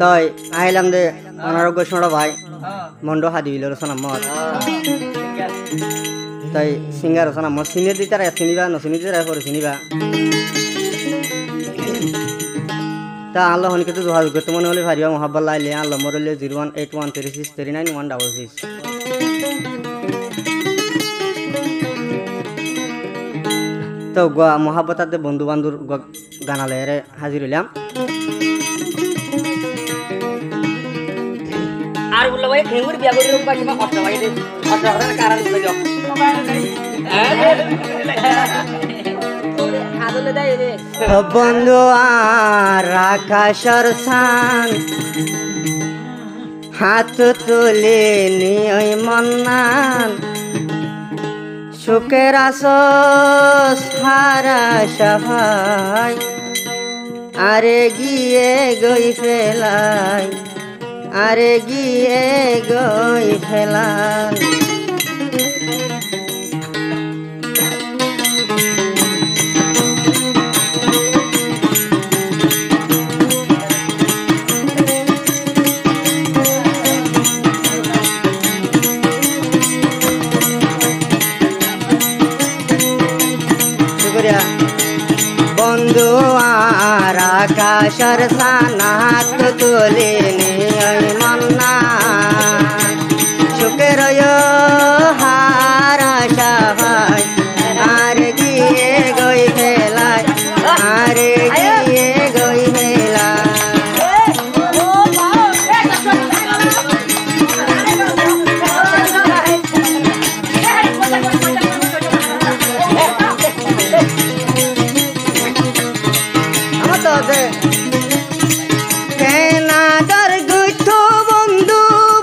তাই আইলাম দে অনারোগ্য সোনা ভাই মন্ড হাদি বিল রচনা মত তাই সিঙ্গার রচনা মত চিনি দিতার চিনিবা নচিনি দিতার পরে চিনিবা তা আল্লাহ হনকে তো যোগাযোগ করতে মনে হলে ভারিবা মহাব্বা লাইলে আল্লাহ মরলে 01813639166 তো মহাব্বতাতে বন্ধু বান্ধব গানালে হাজির হইলাম আর বললো ভাই খেঙ্গুর বিয়া করে রূপ পাইছি অষ্ট ভাই অষ্ট হওয়ার কারণ বলে যাও বন্ধু আর আকাশর সান হাত তুলে নিয় মন্নান সুখের আসস হারা সভাই আরে গিয়ে গই ফেলাই আরে গিয়ে গই ফেলান বন্ধু আর আকাশর সানাত তুলে নিয় মন্না সুখের হারা সভাই আর গিয়ে গই ফেলাই আরে গিয়ে গই ফেলাই কেনাদার গইথ বন্ধু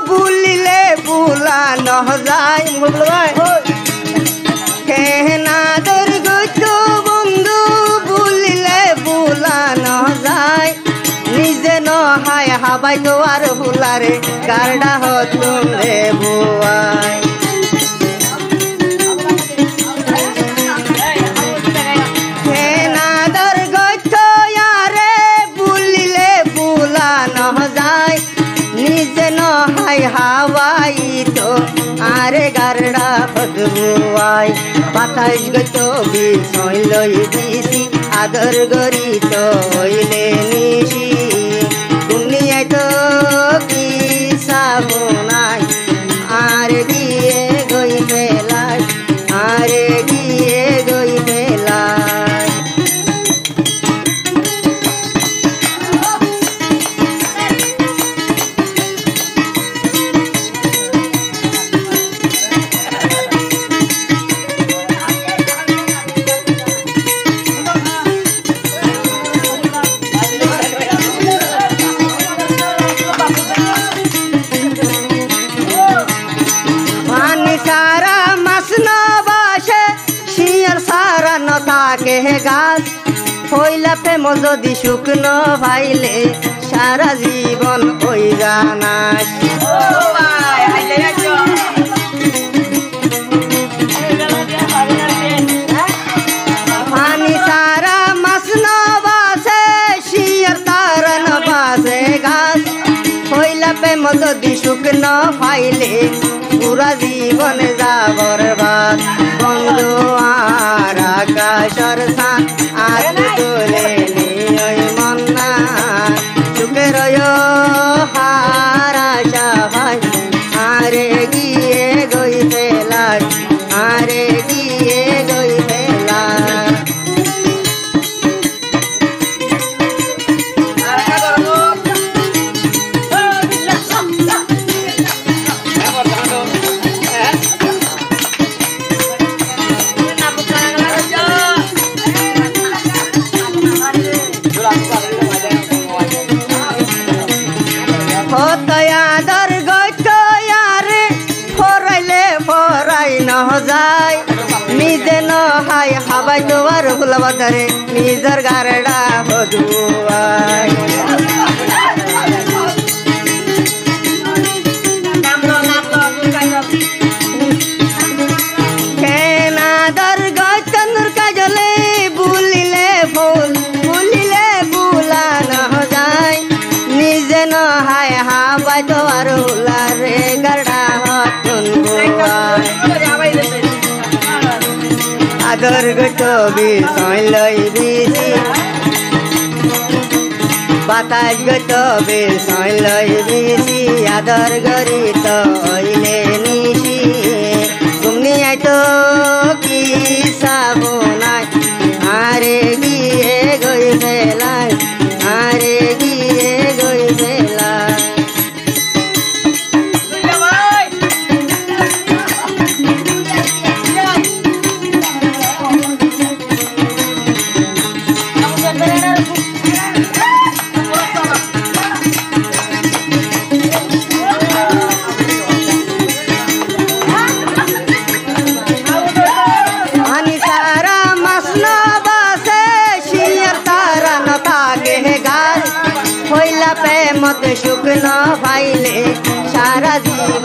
ভুলিলে ভুলা নজায় কেনাদার গইথ বন্ধু ভুলিলে ভুলা নজায় নিজে নহায় হাবাই তো আর ভুলারে গার্ডা হতুন রে বুয়াই নিজে নহাই হাওয়াই তো আরে গারড়া ফদুয়াই বাতাস গত বিষয় লই দিছি আদর গরি তো হইলে নিশি দুনিয়ায় তো কি সাবনাই আরে গিয়ে গই ফেলাই আরে গিয়ে গই ফেলাই থাকে গাছ হইলা প্রেম যদি শুকনো ভাইলে সারা জীবন ওই জানাস পানি সারা মাছ নবাসে শিয়ার তার নবাসে গাছ হইলা প্রেম যদি শুকনো ভাইলে পুরা জীবন যাবর বাদ বন্ধু আর আকাশর সান আজ তোলে নিয় মন্না সুখের হারা সভাই আরে গিয়ে গই ফেলাই আরে গিয়ে গই ফেলাই আদর গইত আরে ফরাইলে ফরাই নজায় নিজে নহাই হাবাই তোমার ভুলবাদারে নিজের গারডা বধুয়াই কেনাদার গইত নুর কাজলে বুলিলে ফুল বুলিলে বুলা নজায় নিজে ন গইতো বিষয় লই বিছি বাতাস গইতো বিষয় লই বিছি আদর গরি তো হইলে নিশি তুমি আইতো কি সাবনাই আরে গিয়ে গই বেলায় আরে গিয়ে গই বেলায় মত সুখ ন পাইলে সারা জীবন